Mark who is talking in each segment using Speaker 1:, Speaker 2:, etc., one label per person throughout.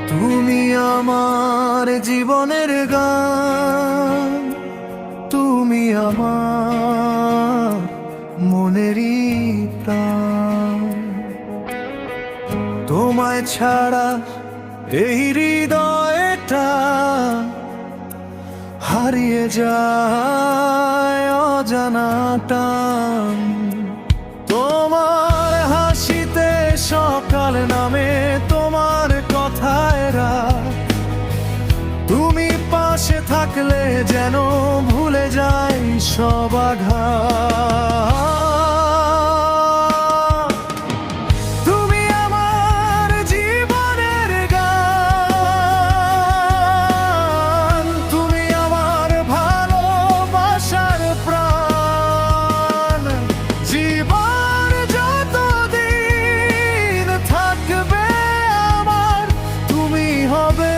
Speaker 1: তুমি আমার জীবনের গান, তুমি আমার মনেরই প্রাণ। তোমায় ছাড়া এই হৃদয়টা হারিয়ে যায় অজানা টান। তোমার হাসিতে সকাল নামে, তোমার কথায় রাত। তুমি পাশে থাকলে যেন ভুলে যাই সব আঘাত। তুমি আমার জীবনের গান, তুমি আমার ভালোবাসার প্রাণ। জীবন যতদিন থাকবে আমার, তুমি হবে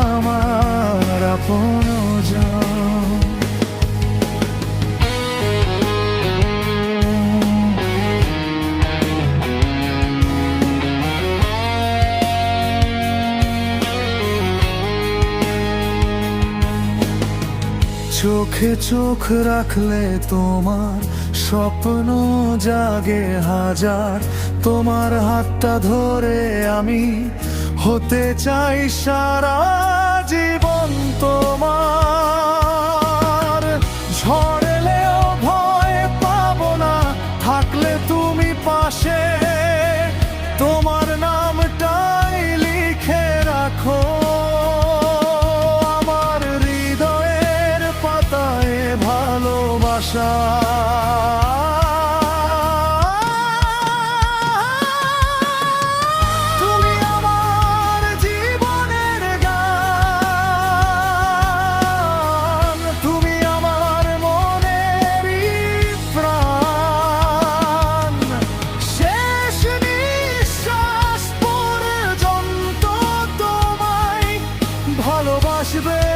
Speaker 1: আমার আপনজন। চোখে চোখ রাখলে তোমার স্বপ্ন জাগে হাজার। তোমার হাতটা ধরে আমি হতে চাই সারা জীবন তোমার। ঝড় এলেও ভয় পাবো না, থাকলে তুমি পাশে। তোমার নামটাই লিখে রাখো আমার হৃদয়ের পাতায় ভালোবাসা। ভালোবাসবে